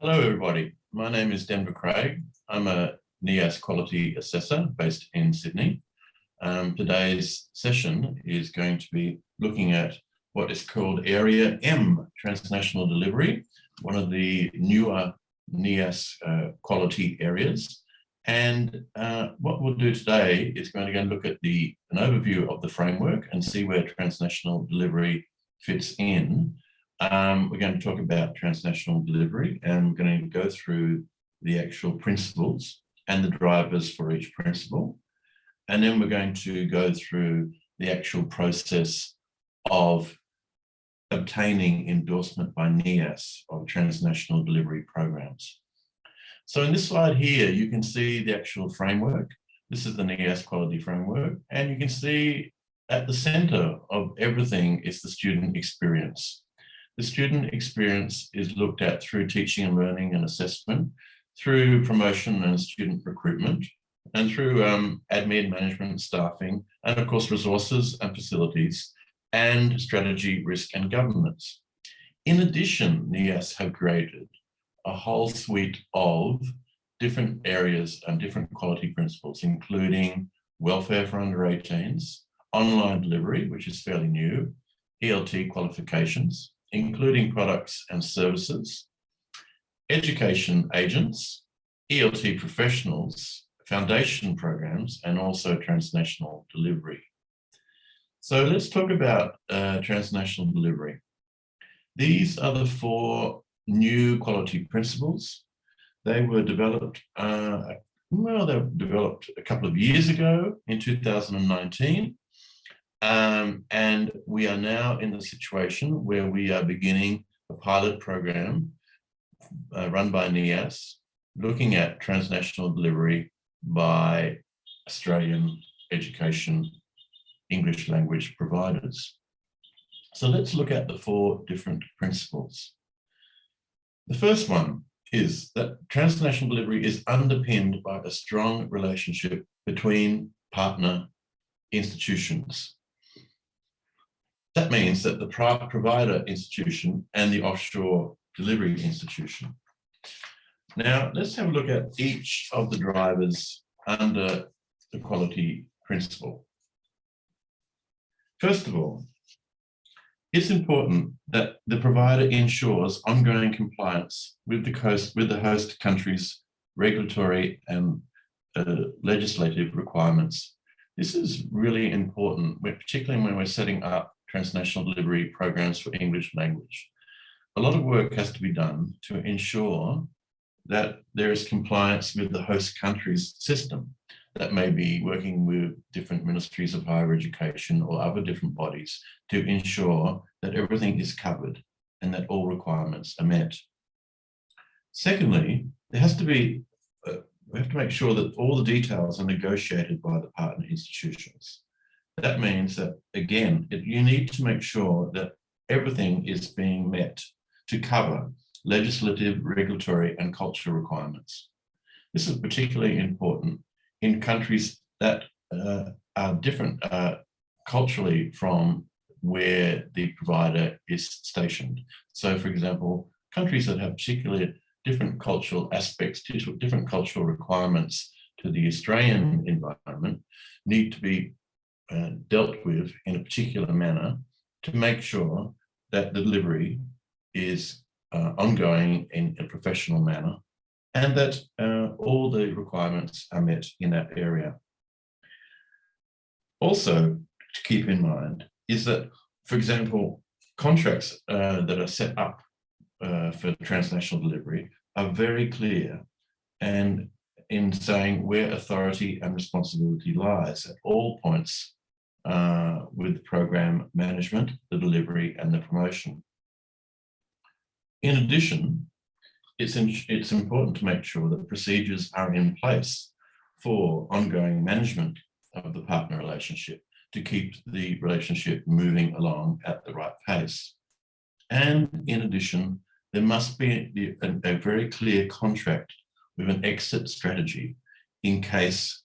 Hello, everybody. My name is Denver Craig. I'm a NIAS quality assessor based in Sydney. Today's session is going to be looking at what is called Area M, Transnational Delivery, one of the newer NIAS quality areas. And what we'll do today is going to go and look at an overview of the framework and see where transnational delivery fits in. We're going to talk about transnational delivery, and we're going to go through the actual principles and the drivers for each principle. And then we're going to go through the actual process of obtaining endorsement by NIAS of transnational delivery programs. So in this slide here, you can see the actual framework. This is the NIAS quality framework, and you can see at the center of everything is the student experience. The student experience is looked at through teaching and learning and assessment, through promotion and student recruitment, and through admin, management, staffing, and of course resources and facilities, and strategy, risk and governance. In addition, NIAS have created a whole suite of different areas and different quality principles, including welfare for under 18s, online delivery, which is fairly new, ELT qualifications, including products and services, education agents, ELT professionals, foundation programs, and also transnational delivery. So let's talk about transnational delivery. These are the four new quality principles. They were developed, they were developed a couple of years ago in 2019. And we are now in the situation where we are beginning a pilot program run by NIAS, looking at transnational delivery by Australian education English language providers. So let's look at the four different principles. The first one is that transnational delivery is underpinned by a strong relationship between partner institutions. That means that the provider institution and the offshore delivery institution. Now, let's have a look at each of the drivers under the quality principle. First of all, it's important that the provider ensures ongoing compliance with the host country's regulatory and legislative requirements. This is really important, particularly when we're setting up transnational delivery programs for English language. A lot of work has to be done to ensure that there is compliance with the host country's system. That may be working with different ministries of higher education or other different bodies to ensure that everything is covered and that all requirements are met. Secondly, there has to be, we have to make sure that all the details are negotiated by the partner institutions. That means that, again, you need to make sure that everything is being met to cover legislative, regulatory, and cultural requirements. This is particularly important in countries that are different culturally from where the provider is stationed. So, for example, countries that have particularly different cultural aspects, different cultural requirements to the Australian environment need to be dealt with in a particular manner to make sure that the delivery is ongoing in a professional manner and that all the requirements are met in that area. Also, to keep in mind is that, for example, contracts that are set up for transnational delivery are very clear and in saying where authority and responsibility lies at all points with program management, the delivery and the promotion. In addition, it's important to make sure that procedures are in place for ongoing management of the partner relationship to keep the relationship moving along at the right pace. And in addition, there must be a very clear contract with an exit strategy in case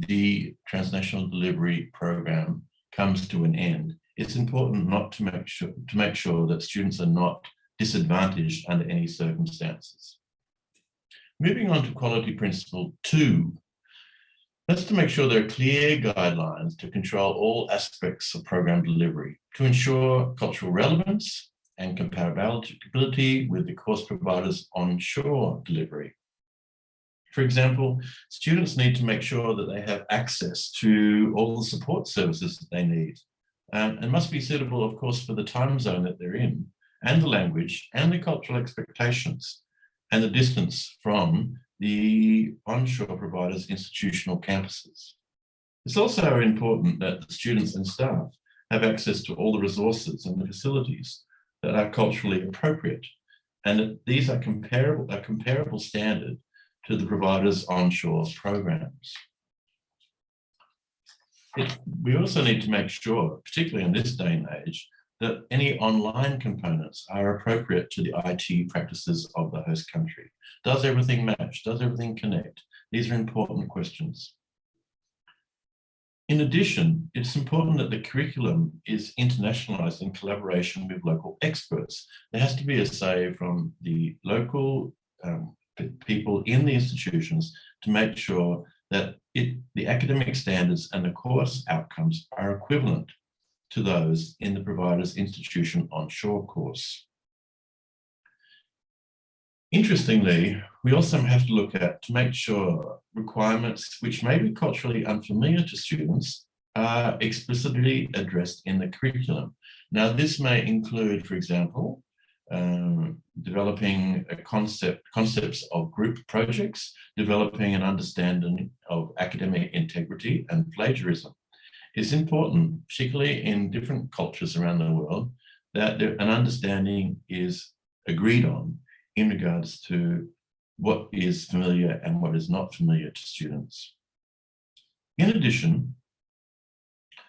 the transnational delivery program comes to an end. It's important not to make sure that students are not disadvantaged under any circumstances. Moving on to quality principle 2, that's to make sure there are clear guidelines to control all aspects of program delivery to ensure cultural relevance and comparability with the course providers' onshore delivery. For example, students need to make sure that they have access to all the support services that they need, and must be suitable, of course, for the time zone that they're in, and the language, and the cultural expectations, and the distance from the onshore providers' institutional campuses. It's also important that the students and staff have access to all the resources and the facilities that are culturally appropriate, and that these are a comparable standard to the providers' onshore programs. We also need to make sure, particularly in this day and age, that any online components are appropriate to the IT practices of the host country. Does everything match? Does everything connect? These are important questions. In addition, it's important that the curriculum is internationalized in collaboration with local experts. There has to be a say from the local people in the institutions to make sure that the academic standards and the course outcomes are equivalent to those in the provider's institution onshore course. Interestingly, we also have to look at to make sure requirements which may be culturally unfamiliar to students are explicitly addressed in the curriculum. Now, this may include, for example, developing concepts of group projects, developing an understanding of academic integrity and plagiarism. It's important, particularly in different cultures around the world, that an understanding is agreed on in regards to what is familiar and what is not familiar to students. In addition,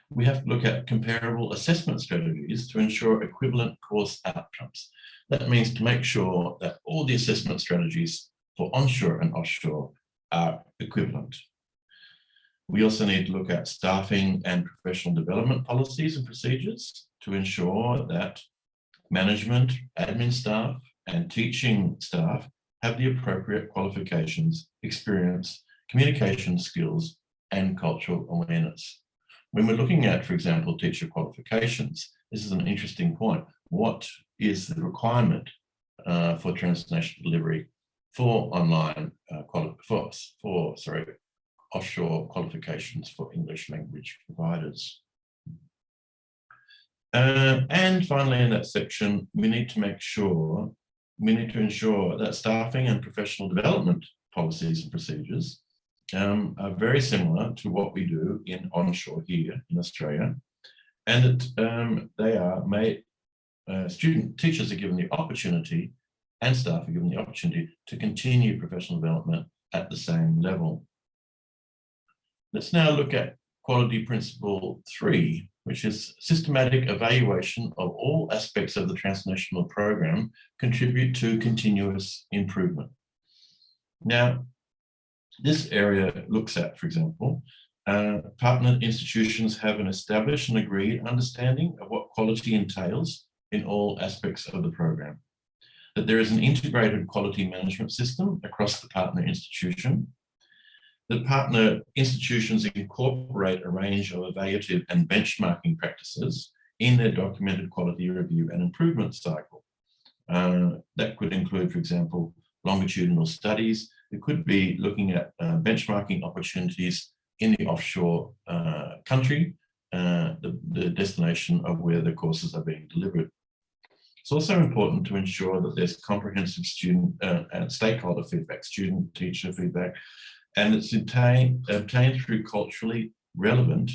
we have to look at comparable assessment strategies to ensure equivalent course outcomes. That means to make sure that all the assessment strategies for onshore and offshore are equivalent. We also need to look at staffing and professional development policies and procedures to ensure that management, admin staff, and teaching staff have the appropriate qualifications, experience, communication skills, and cultural awareness. When we're looking at, for example, teacher qualifications, this is an interesting point. What is the requirement for transnational delivery for online offshore qualifications for English language providers? And finally, in that section, we need to ensure that staffing and professional development policies and procedures are very similar to what we do in onshore here in Australia, and that they are made, teachers are given the opportunity and staff are given the opportunity to continue professional development at the same level. Let's now look at quality principle 3, which is systematic evaluation of all aspects of the transnational program contribute to continuous improvement. Now, this area looks at, for example, partner institutions have an established and agreed understanding of what quality entails in all aspects of the program, that there is an integrated quality management system across the partner institution, that partner institutions incorporate a range of evaluative and benchmarking practices in their documented quality review and improvement cycle. That could include, for example, longitudinal studies. It could be looking at benchmarking opportunities in the offshore country, the destination of where the courses are being delivered. It's also important to ensure that there's comprehensive student and stakeholder feedback, student teacher feedback, and it's obtained through culturally relevant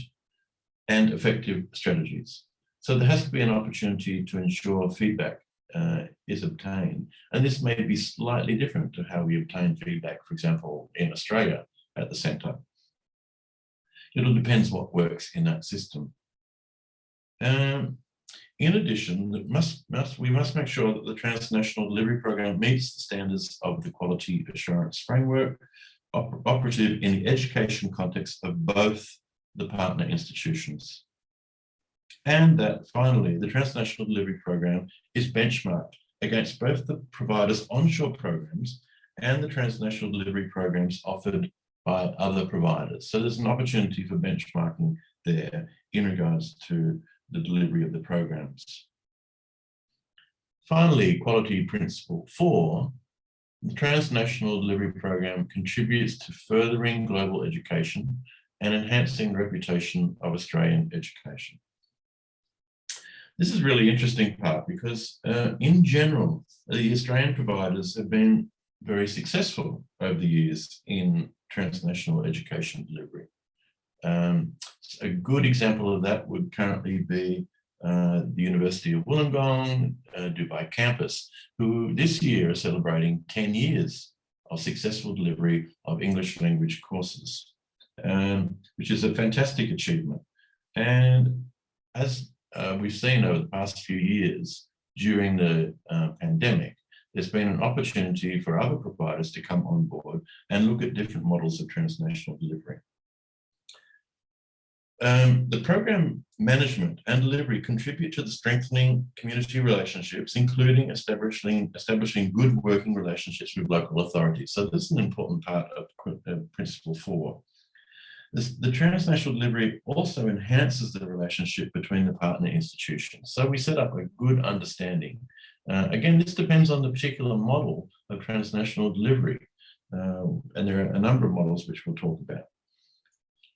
and effective strategies. So there has to be an opportunity to ensure feedback is obtained. And this may be slightly different to how we obtain feedback, for example, in Australia at the centre. It all depends what works in that system. In addition, we must make sure that the transnational delivery program meets the standards of the quality assurance framework operative in the education context of both the partner institutions. And that finally, the transnational delivery program is benchmarked against both the provider's onshore programs and the transnational delivery programs offered by other providers. So there's an opportunity for benchmarking there in regards to the delivery of the programs. Finally, quality principle 4, the transnational delivery program contributes to furthering global education and enhancing the reputation of Australian education. This is a really interesting part because in general, the Australian providers have been very successful over the years in transnational education delivery. A good example of that would currently be the University of Wollongong, Dubai campus, who this year are celebrating 10 years of successful delivery of English language courses, which is a fantastic achievement. And as we've seen over the past few years during the pandemic, there's been an opportunity for other providers to come on board and look at different models of transnational delivery. The program management and delivery contribute to the strengthening community relationships, including establishing good working relationships with local authorities. So this is an important part of Principle 4. The transnational delivery also enhances the relationship between the partner institutions. So we set up a good understanding. Again, this depends on the particular model of transnational delivery. And there are a number of models which we'll talk about.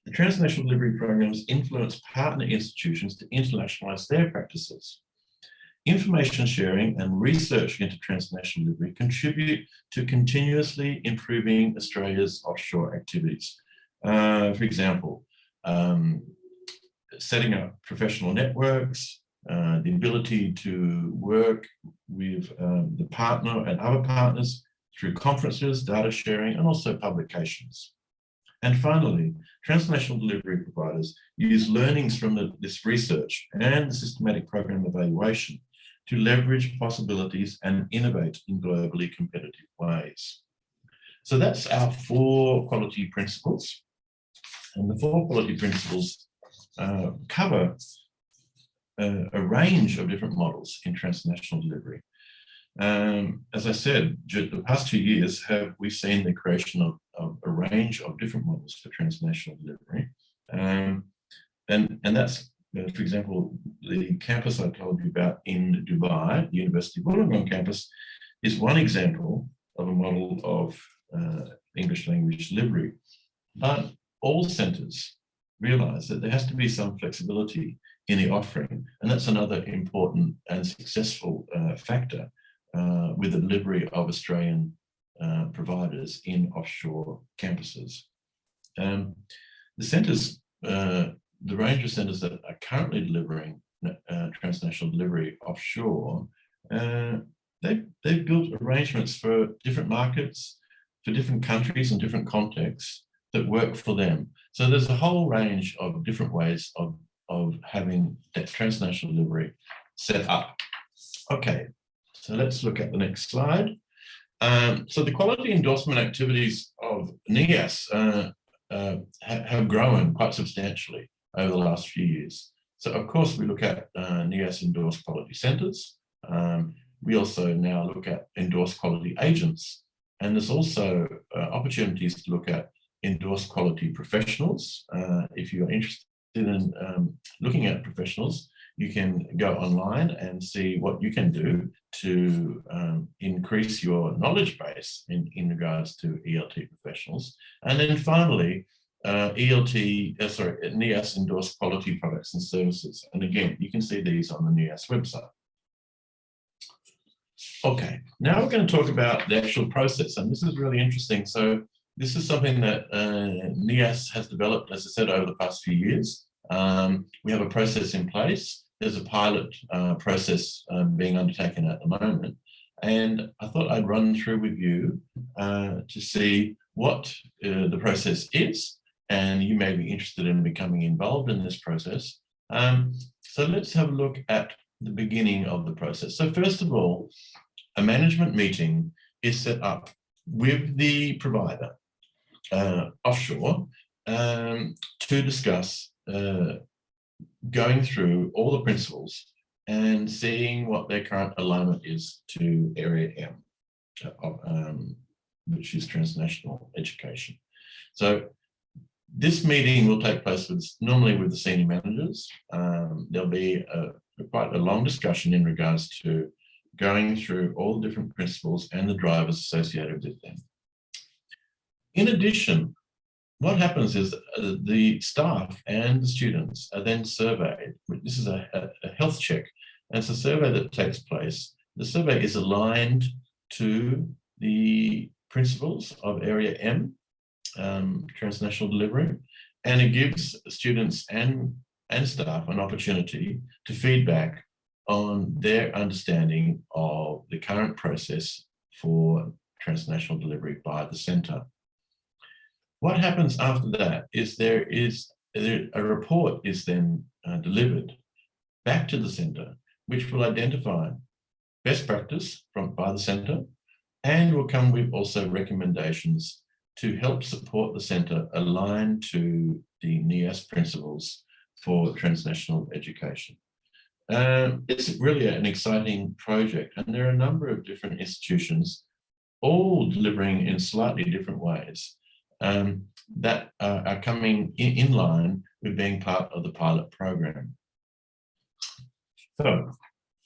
The transnational delivery programs influence partner institutions to internationalise their practices. Information sharing and research into transnational delivery contribute to continuously improving Australia's offshore activities. For example, setting up professional networks, the ability to work with the partner and other partners through conferences, data sharing, and also publications. And finally, transnational delivery providers use learnings from this research and the systematic program evaluation to leverage possibilities and innovate in globally competitive ways. So that's our 4 quality principles. And the 4 quality principles cover a range of different models in transnational delivery. As I said, during the past 2 years, we've seen the creation of a range of different models for transnational delivery. And that's, for example, the campus I told you about in Dubai, the University of Wollongong campus, is one example of a model of English language delivery. But all centres realise that there has to be some flexibility in the offering, and that's another important and successful factor with the delivery of Australian providers in offshore campuses. The centres, the range of centres that are currently delivering transnational delivery offshore, they've built arrangements for different markets, for different countries and different contexts that work for them. So there's a whole range of different ways of having that transnational delivery set up. Okay, so let's look at the next slide. So the quality endorsement activities of NIAS have grown quite substantially over the last few years. So of course we look at NIAS endorsed quality centres. We also now look at endorsed quality agents. And there's also opportunities to look at endorsed quality professionals. If you're interested in looking at professionals, you can go online and see what you can do to increase your knowledge base in regards to ELT professionals. And then finally, NIAS endorsed quality products and services. And again, you can see these on the NIAS website. Okay, now we're going to talk about the actual process, and this is really interesting. So this is something that NIAS has developed, as I said, over the past few years. We have a process in place. There's a pilot process being undertaken at the moment. And I thought I'd run through with you to see what the process is, and you may be interested in becoming involved in this process. So let's have a look at the beginning of the process. So first of all, a management meeting is set up with the provider offshore to discuss going through all the principles and seeing what their current alignment is to Area M, which is transnational education. So this meeting will take place normally with the senior managers. There'll be quite a long discussion in regards to going through all the different principles and the drivers associated with them. In addition, what happens is the staff and the students are then surveyed. This is a health check, and it's a survey that takes place. The survey is aligned to the principles of Area M, transnational delivery, and it gives students and staff an opportunity to feedback on their understanding of the current process for transnational delivery by the centre. What happens after that is a report is then delivered back to the centre, which will identify best practice by the centre, and will come with also recommendations to help support the centre align to the NIAS principles for transnational education. It's really an exciting project, and there are a number of different institutions all delivering in slightly different ways that are coming in line with being part of the pilot program. So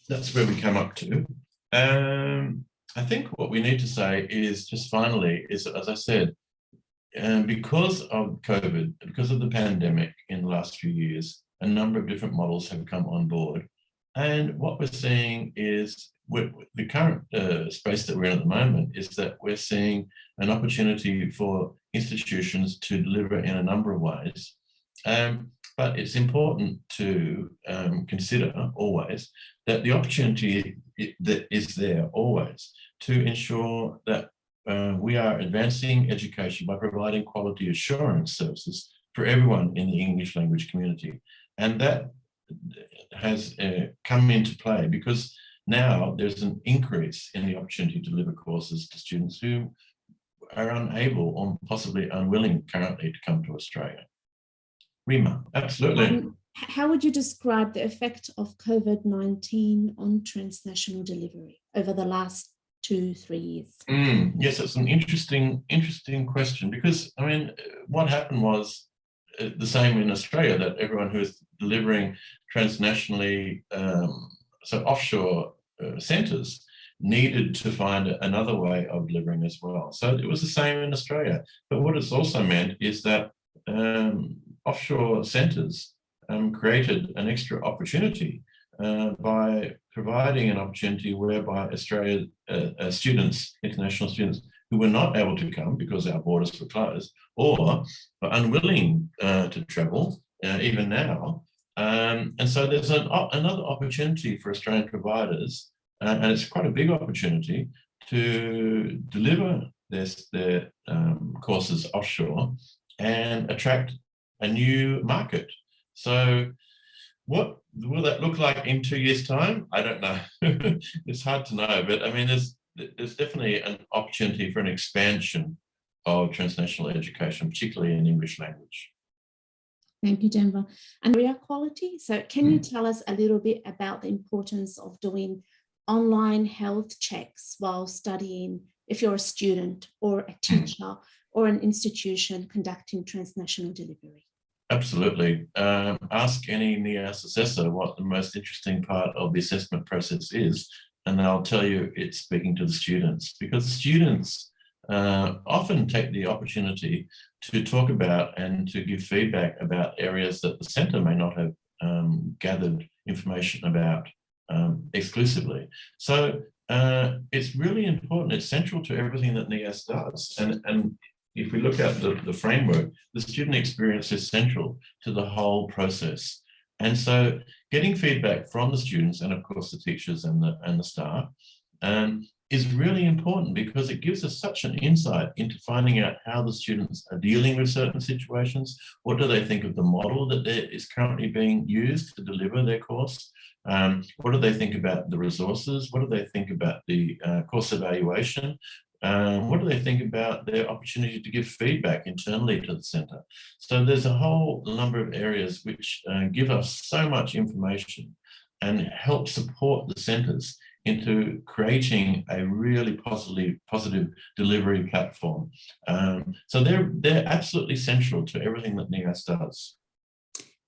that's where we come up to. I think what we need to say is just finally is, as I said, because of COVID, because of the pandemic in the last few years, a number of different models have come on board. And what we're seeing is the current space that we're in at the moment is that we're seeing an opportunity for institutions to deliver in a number of ways. But it's important to consider always that the opportunity that is there always to ensure that we are advancing education by providing quality assurance services for everyone in the English language community. And that has come into play because now there's an increase in the opportunity to deliver courses to students who are unable or possibly unwilling currently to come to Australia. Rima, absolutely. How would you describe the effect of COVID-19 on transnational delivery over the last 2-3 years? Yes, it's an interesting question because, I mean, what happened was the same in Australia, that everyone who is delivering transnationally, so offshore centres, needed to find another way of delivering as well. So it was the same in Australia. But what it's also meant is that offshore centres created an extra opportunity by providing an opportunity whereby Australia students, international students, who were not able to come because our borders were closed or were unwilling to travel, even now. And so there's another opportunity for Australian providers, and it's quite a big opportunity to deliver their courses offshore and attract a new market. So what will that look like in 2 years' time? I don't know. It's hard to know, but I mean, there's definitely an opportunity for an expansion of transnational education, particularly in English language. Thank you, Denver. And career quality. So can you tell us a little bit about the importance of doing online health checks while studying, if you're a student or a teacher or an institution conducting transnational delivery? Absolutely. Ask any NIAS assessor what the most interesting part of the assessment process is, and they'll tell you it's speaking to the students, because the students often take the opportunity to talk about and to give feedback about areas that the centre may not have gathered information about exclusively. So it's really important. It's central to everything that NIAS does. And if we look at the framework, the student experience is central to the whole process. And so getting feedback from the students and of course the teachers and the staff is really important, because it gives us such an insight into finding out how the students are dealing with certain situations. What do they think of the model that is currently being used to deliver their course? What do they think about the resources? What do they think about the course evaluation? What do they think about their opportunity to give feedback internally to the centre? So there's a whole number of areas which give us so much information and help support the centres into creating a really positive delivery platform. So they're absolutely central to everything that NEAS does.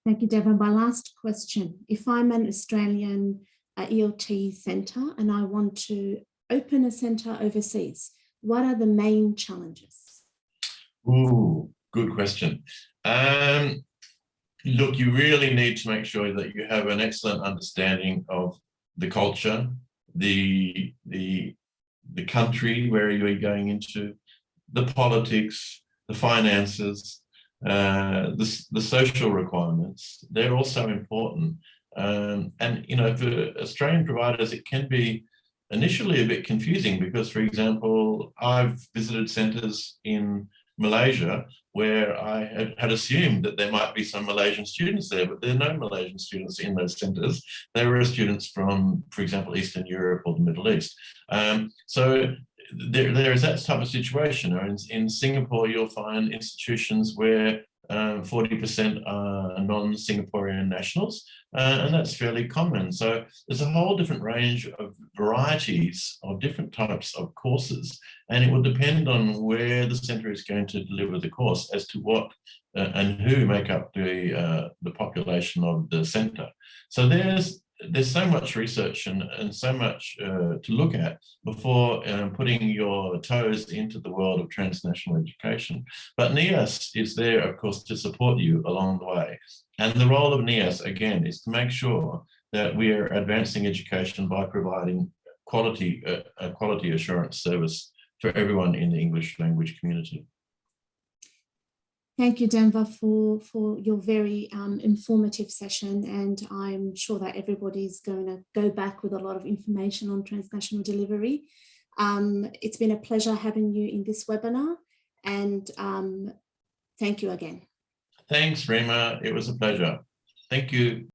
Thank you, Deborah. My last question. If I'm an Australian ELT centre and I want to open a centre overseas, what are the main challenges? Ooh, good question. Look, you really need to make sure that you have an excellent understanding of the culture, the country where you're going into, the politics, the finances, the social requirements. They're also important. And, you know, for Australian providers, it can be initially a bit confusing because, for example, I've visited centres in Malaysia where I had assumed that there might be some Malaysian students there, but there are no Malaysian students in those centres. They were students from, for example, Eastern Europe or the Middle East. So there is that type of situation. In Singapore, you'll find institutions where 40% are non-Singaporean nationals, and that's fairly common. So there's a whole different range of varieties of different types of courses, and it will depend on where the centre is going to deliver the course as to what and who make up the population of the centre. So there's so much research and so much to look at before putting your toes into the world of transnational education. But NEAS is there, of course, to support you along the way. And the role of NEAS, again, is to make sure that we are advancing education by providing a quality assurance service for everyone in the English language community. Thank you, Denver, for your very informative session, and I'm sure that everybody's going to go back with a lot of information on transnational delivery. It's been a pleasure having you in this webinar, and thank you again. Thanks, Rima. It was a pleasure. Thank you.